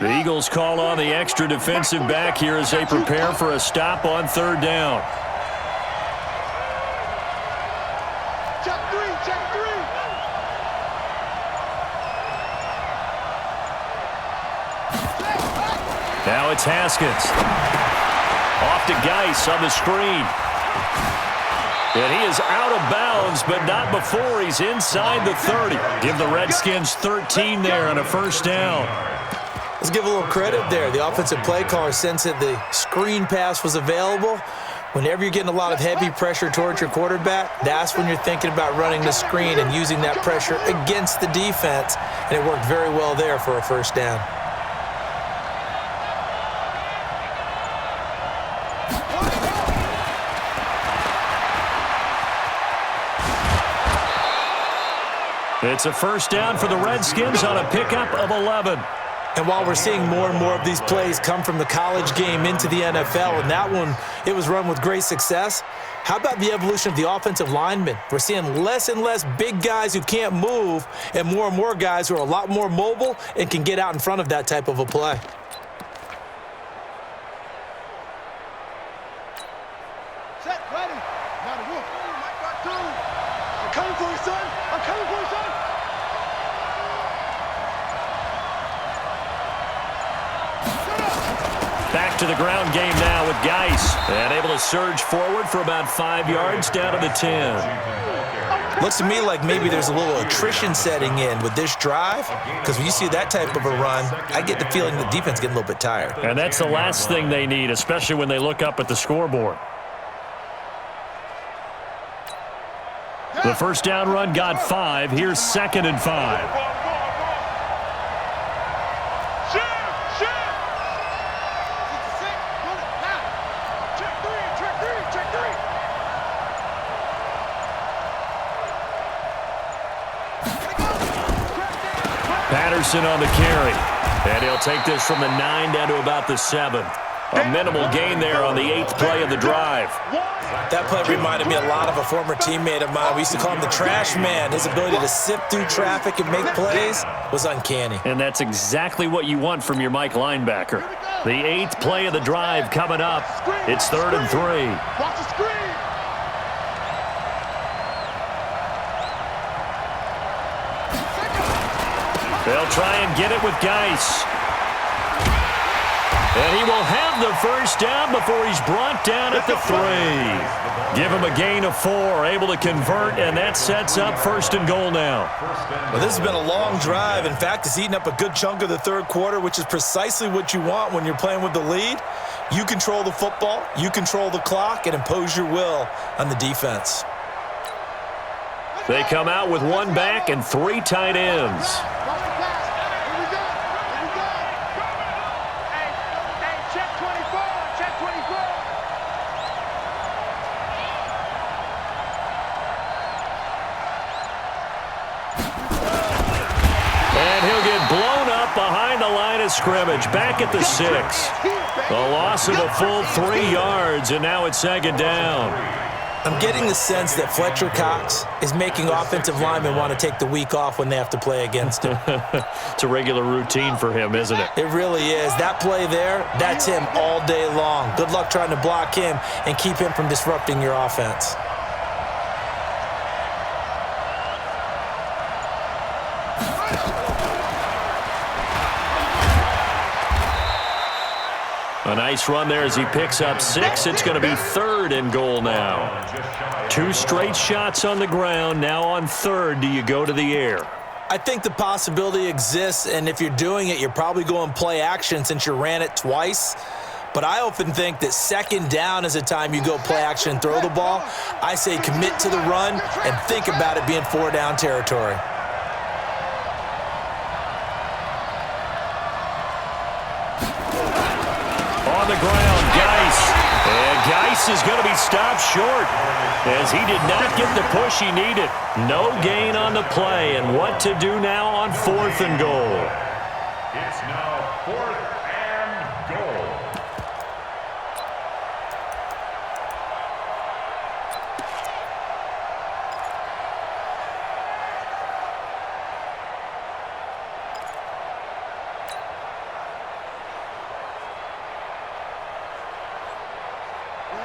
[SPEAKER 1] The Eagles call on the extra defensive back here as they prepare for a stop on 3rd down.
[SPEAKER 2] Check three.
[SPEAKER 1] Now it's Haskins. Off to Geis on the screen. And he is out of bounds, but not before he's inside the 30. Give the Redskins 13 there on a first down.
[SPEAKER 3] Let's give a little credit there. The offensive play caller sensed that the screen pass was available. Whenever you're getting a lot of heavy pressure towards your quarterback, that's when you're thinking about running the screen and using that pressure against the defense. And it worked very well there for a first down.
[SPEAKER 1] It's a first down for the Redskins on a pickup of 11.
[SPEAKER 3] And while we're seeing more and more of these plays come from the college game into the NFL, and that one, it was run with great success, how about the evolution of the offensive linemen? We're seeing less and less big guys who can't move and more guys who are a lot more mobile and can get out in front of that type of a play.
[SPEAKER 6] Set, ready. Now the wolf. Mike got 2. I'm coming for you, son.
[SPEAKER 1] Back to the ground game now with Geis. And able to surge forward for about 5 yards down to the 10.
[SPEAKER 3] Looks to me like maybe there's a little attrition setting in with this drive, because when you see that type of a run, I get the feeling the defense is getting a little bit tired.
[SPEAKER 1] And that's the last thing they need, especially when they look up at the scoreboard. The first down run got 5. Here's 2nd and 5. Patterson on the carry. And he'll take this from the 9 down to about the 7. A minimal gain there on the 8th play of the drive.
[SPEAKER 3] That play reminded me a lot of a former teammate of mine. We used to call him the trash man. His ability to sift through traffic and make plays was uncanny.
[SPEAKER 1] And that's exactly what you want from your Mike linebacker. The 8th play of the drive coming up. It's 3rd and 3.
[SPEAKER 2] Watch the screen.
[SPEAKER 1] They'll try and get it with Geis. And he will have the first down before he's brought down at the 3. Give him a gain of 4, able to convert, and that sets up 1st and goal now.
[SPEAKER 3] Well, this has been a long drive. In fact, it's eaten up a good chunk of the third quarter, which is precisely what you want when you're playing with the lead. You control the football, you control the clock, and impose your will on the defense.
[SPEAKER 1] They come out with 1 back and 3 tight ends. Behind the line of scrimmage, back at the 6. A loss of a full 3 yards, and now it's 2nd down.
[SPEAKER 3] I'm getting the sense that Fletcher Cox is making offensive linemen want to take the week off when they have to play against him.
[SPEAKER 1] It's a regular routine for him, isn't it?
[SPEAKER 3] It really is. That play there, that's him all day long. Good luck trying to block him and keep him from disrupting your offense.
[SPEAKER 1] A nice run there as he picks up 6. It's going to be 3rd and goal now. 2 straight shots on the ground. Now on 3rd, do you go to the air?
[SPEAKER 3] I think the possibility exists, and if you're doing it, you're probably going play action since you ran it twice. But I often think that 2nd down is a time you go play action and throw the ball. I say commit to the run and think about it being 4-down territory.
[SPEAKER 1] On the ground, Geis. And Geis is going to be stopped short as he did not get the push he needed. No gain on the play, and what to do now on 4th and goal.
[SPEAKER 5] It's now 4th and goal.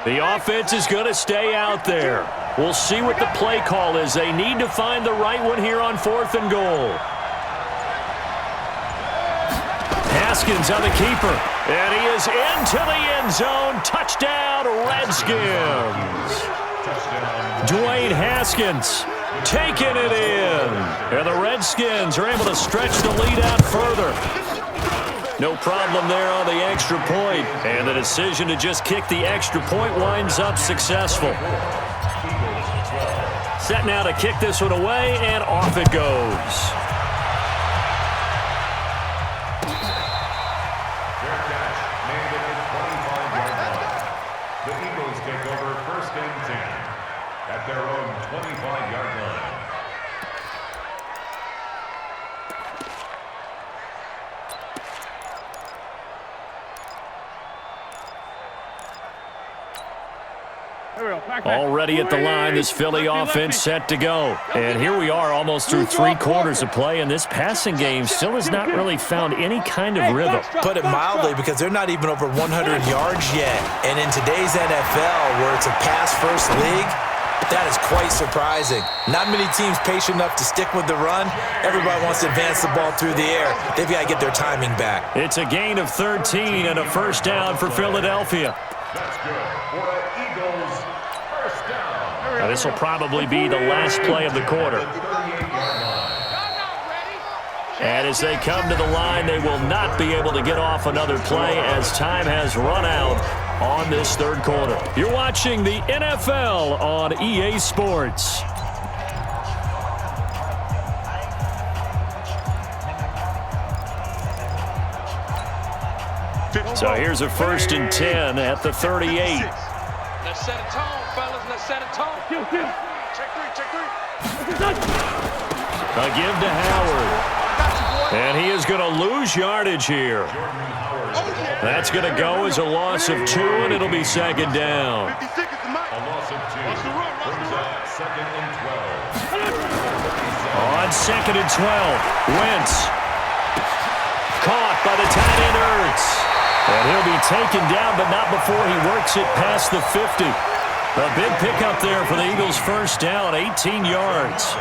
[SPEAKER 1] The offense is going to stay out there. We'll see what the play call is. They need to find the right one here on 4th and goal. Haskins on the keeper. And he is into the end zone. Touchdown, Redskins. Dwayne Haskins taking it in. And the Redskins are able to stretch the lead out further. No problem there on the extra point. And the decision to just kick the extra point winds up successful. Set now to kick this one away, and off it goes.
[SPEAKER 5] Fair catch made at the 25-yard line. The Eagles take over 1st and 10 at their own 25-yard line.
[SPEAKER 1] Already at the line, this Philly offense set to go. And here we are almost through 3 quarters of play, and this passing game still has not really found any kind of rhythm.
[SPEAKER 3] Put it mildly, because they're not even over 100 yards yet. And in today's NFL, where it's a pass-first league, that is quite surprising. Not many teams patient enough to stick with the run. Everybody wants to advance the ball through the air. They've got to get their timing back.
[SPEAKER 1] It's a gain of 13 and a 1st down for Philadelphia.
[SPEAKER 5] That's good for the Eagles. 1st down.
[SPEAKER 1] Now, this will probably be the last play of the quarter. And as they come to the line, they will not be able to get off another play as time has run out on this 3rd quarter. You're watching the NFL on EA Sports. So here's a 1st and 10 at the 38.
[SPEAKER 6] Let's set a tone, fellas. Let's set a tone.
[SPEAKER 4] Kill.
[SPEAKER 6] Check 3.
[SPEAKER 1] A give to Howard. And he is going to lose yardage here. That's going to go as a loss of 2, and it'll be 2nd down.
[SPEAKER 2] 56 is the mic.
[SPEAKER 5] A loss of 2 brings up 2nd and 12.
[SPEAKER 1] On 2nd and 12, Wentz. Caught by the tight end Ertz. And he'll be taken down, but not before he works it past the 50. A big pickup there for the Eagles' 1st down, 18 yards.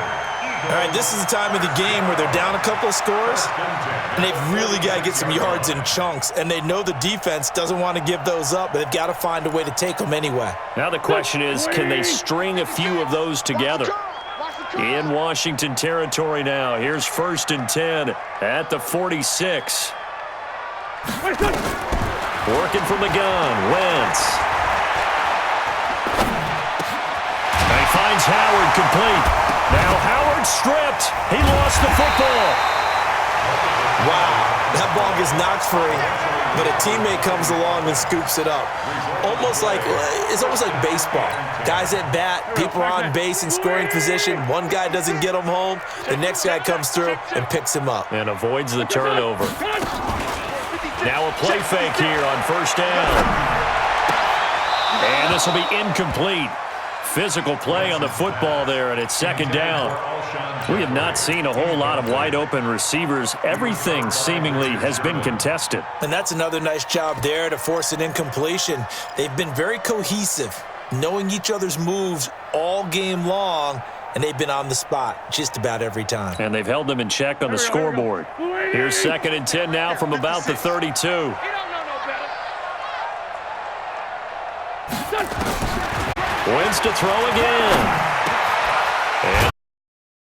[SPEAKER 3] All right, this is the time of the game where they're down a couple of scores, and they've really got to get some yards in chunks, and they know the defense doesn't want to give those up, but they've got to find a way to take them anyway.
[SPEAKER 1] Now the question is, can they string a few of those together? In Washington territory now. Here's 1st and 10 at the 46. Working from the gun, Wentz. And he finds Howard complete. Now Howard stripped. He lost the football.
[SPEAKER 3] Wow, that ball gets knocked free, but a teammate comes along and scoops it up. It's almost like baseball. Guys at bat, people are on base in scoring position. One guy doesn't get him home. The next guy comes through and picks him up.
[SPEAKER 1] And avoids the turnover. Now a play fake here on 1st down. And this will be incomplete. Physical play on the football there, and it's 2nd down. We have not seen a whole lot of wide-open receivers. Everything seemingly has been contested.
[SPEAKER 3] And that's another nice job there to force an incompletion. They've been very cohesive, knowing each other's moves all game long, and they've been on the spot just about every time.
[SPEAKER 1] And they've held them in check on the scoreboard. Here's 2nd and 10 now from about the 32. Wentz to throw again.